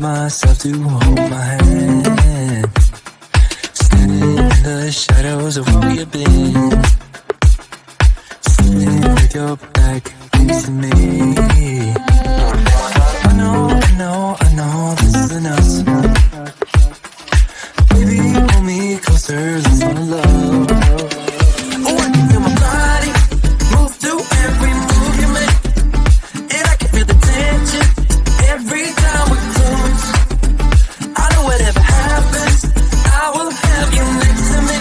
myself to hold my hand. Standing in the shadows of where you've been. Sitting with your back facing me. I know this isn't us. Baby, hold me closer, let's fall in love. Oh, I can feel my body move through every move you make. And I can feel the tension every time we close. I know whatever happens, I will have you next to me.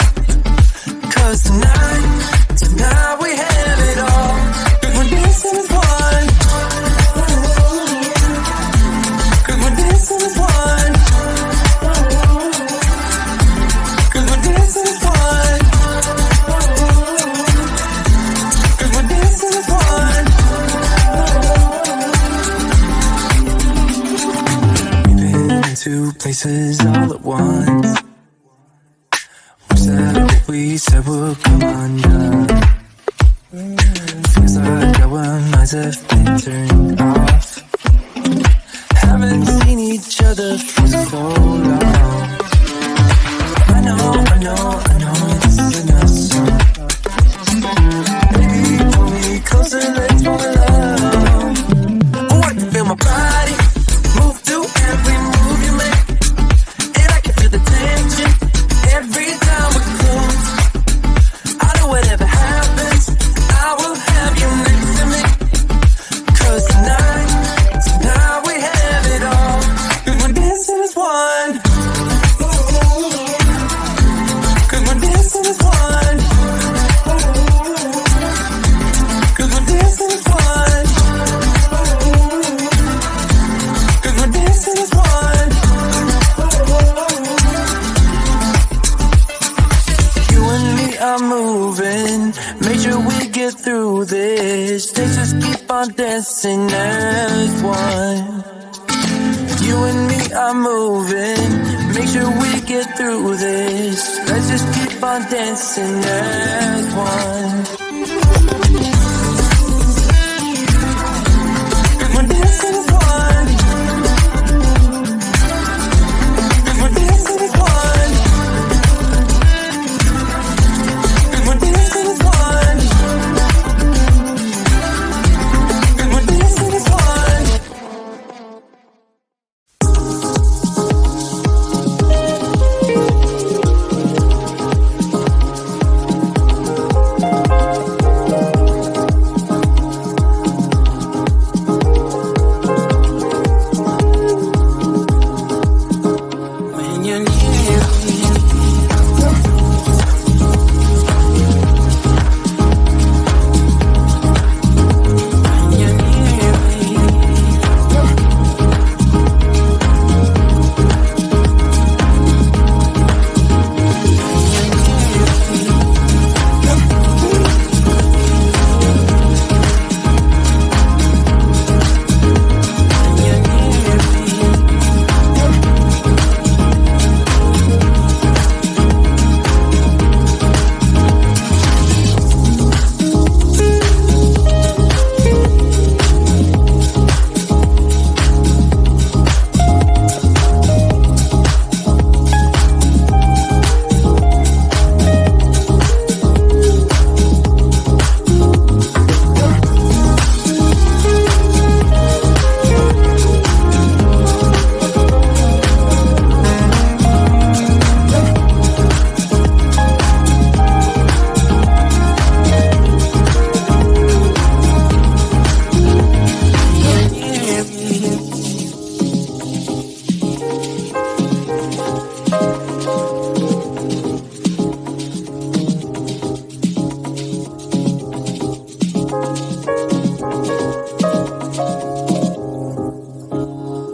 'Cause tonight we have it all. 'Cause we're dancing as one. 'Cause we're dancing as one. 'Cause we're dancing as one. 'Cause we're dancing as one. We've been in two places all at once. Was that what we said would come undone? Feels like our minds have been turned off. Haven't seen each other for so long. I know this isn't us. Baby, pull me closer, let's fall in love. Oh, I can feel my body move through every move you make. And I can feel the tension every time we close. I know whatever happens, I will have you next to me. 'Cause tonight we have it all. 'Cause we're dancing as one. 'Cause we're dancing as one. 'Cause we're dancing as one. 'Cause we're dancing as one. You and me are moving, make sure we get through this. Let's just keep on dancing as one. You and me are moving, make sure we get through this. Let's just keep on dancing as one. 'Cause we're dancing as one. 'Cause we're dancing as one. 'Cause we're dancing as one. 'Cause we're dancing as one. When you're near me.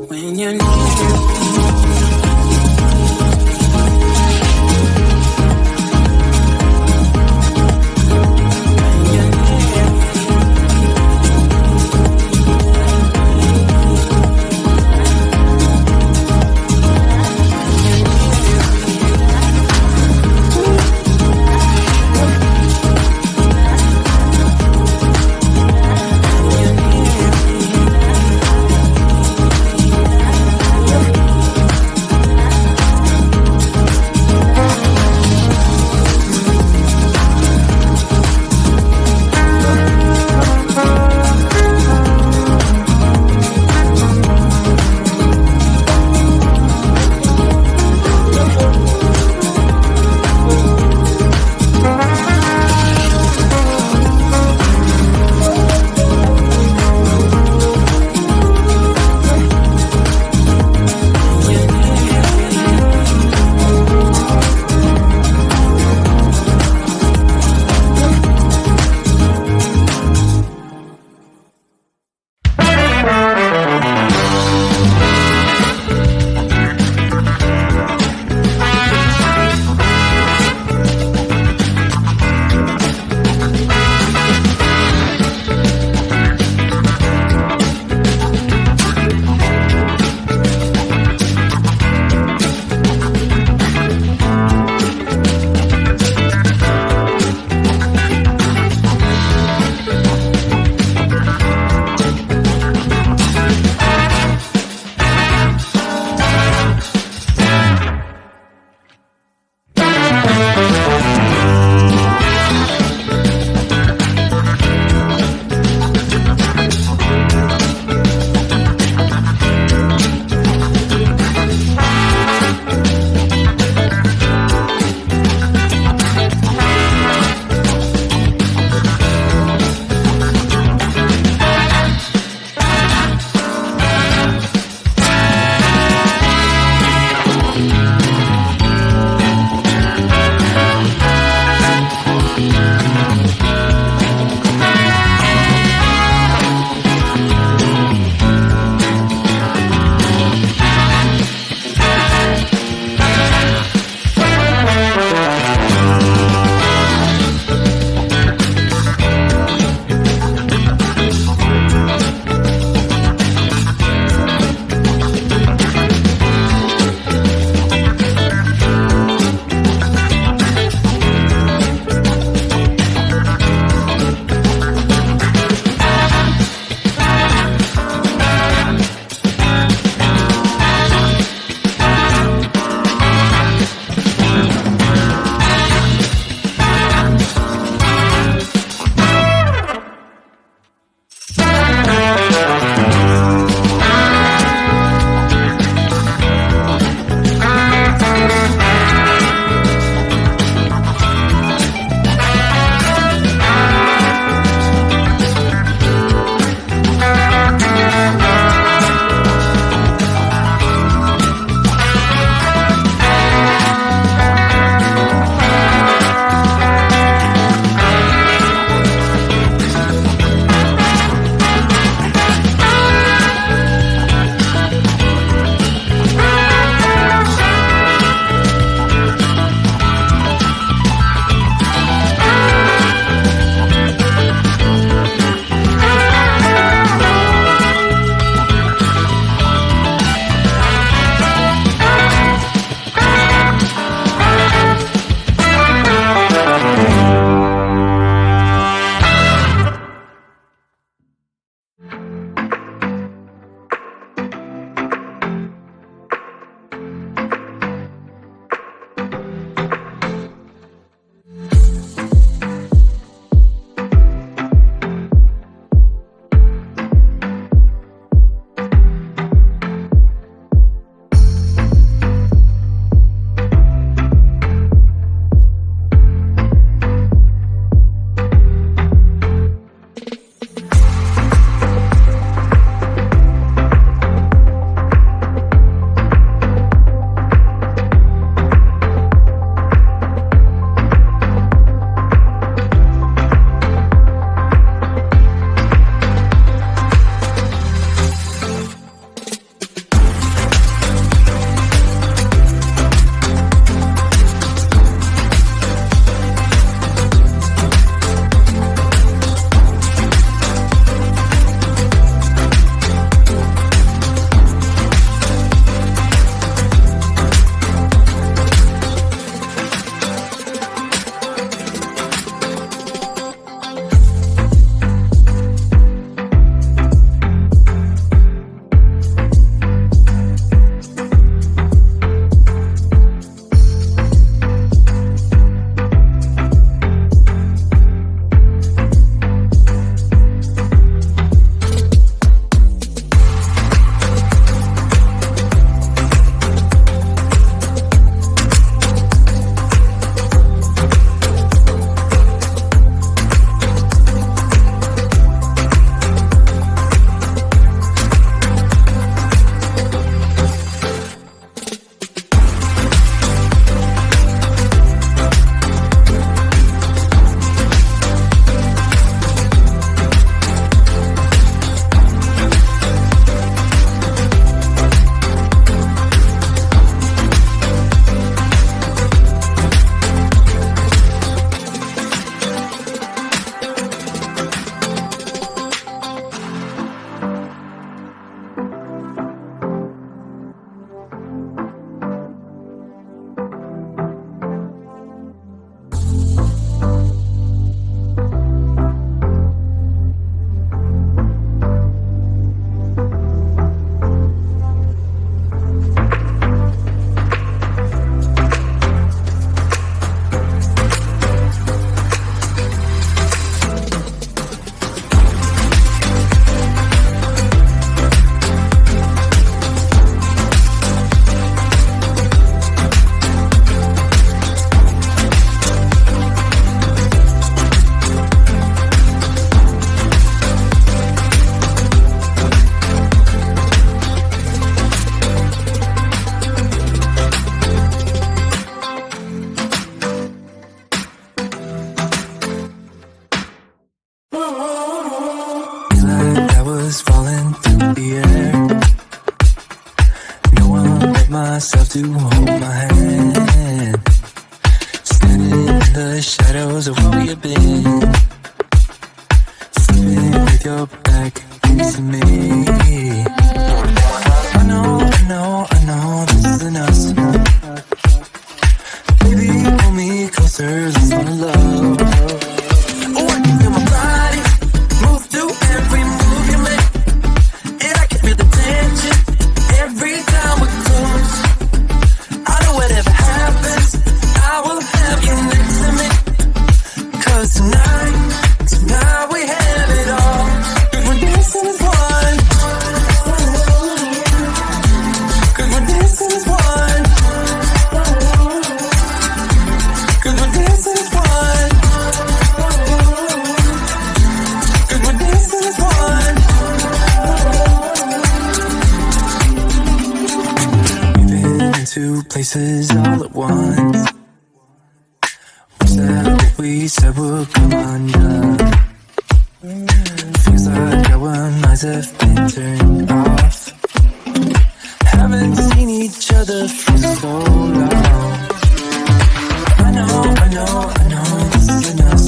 When you're near me. When you're near me. myself to hold my hand. Standing in the shadows of where you've been. Sleeping with your back facing me. I know this isn't us. Baby, pull me closer, let's fall in love. Oh, I can feel my body move to every move you make. And I can feel the tension every time we're close. I know whatever happens, I will have you next to me. 'Cause tonight we have it all. We're dancing as one. 'Cause we're dancing as one. 'Cause we're dancing as one. 'Cause we're dancing as one. We've been in two places all at once. Was that what we said would come undone? Feels like our minds have been turned off. Haven't seen each other for so long. I know this isn't us.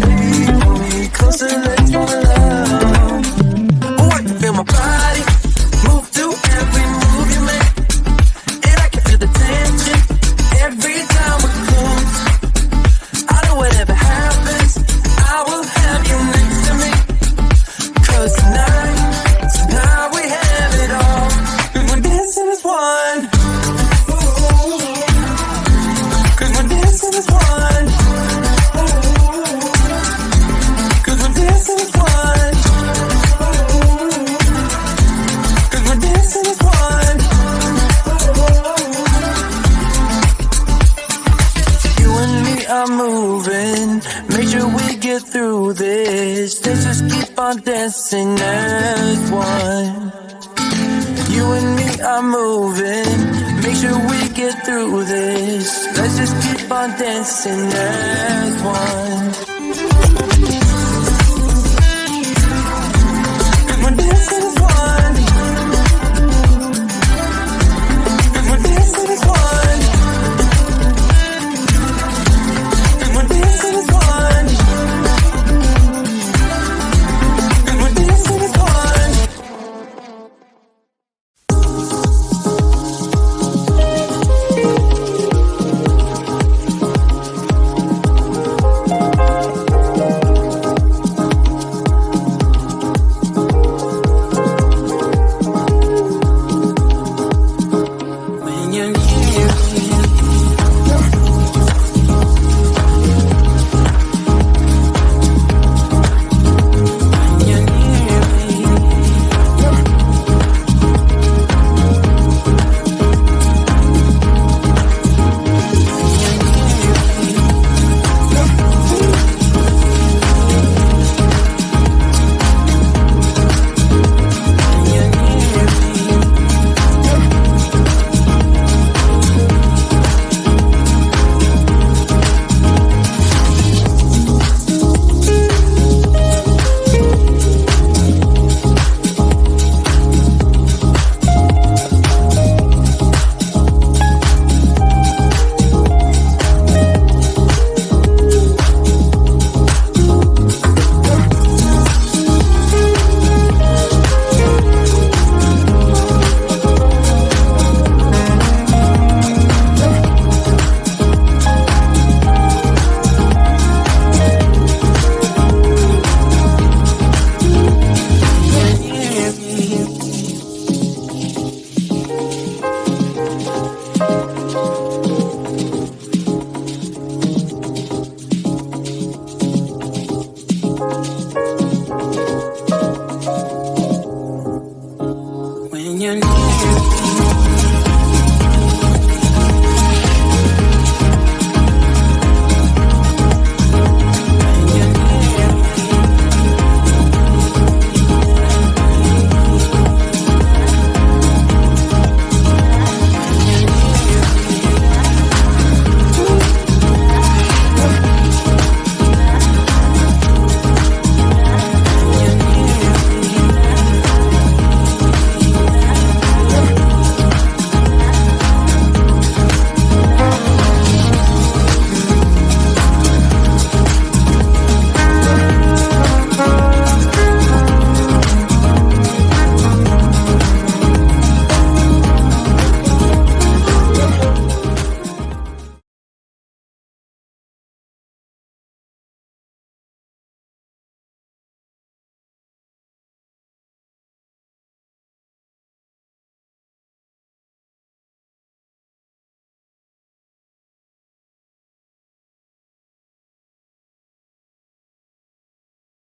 Baby, pull me closer, let's fall in love. Oh, I can feel my body move to every move you make. And I can feel the tension every time we're close. I know whatever happens, I will have you next to me. 'Cause tonight we have it all. 'Cause we're dancing as one. 'Cause we're dancing as one. 'Cause we're dancing as one. 'Cause we're dancing as one. You and me are moving, make sure we get through this. Let's just keep on dancing as one. You and me are moving, make sure we get through this. Let's just keep on dancing as one. 'Cause we're dancing as one. 'Cause we're dancing as one. 'Cause we're dancing as one. 'Cause we're dancing as one. When you're near me. When you're near me. When you're near me.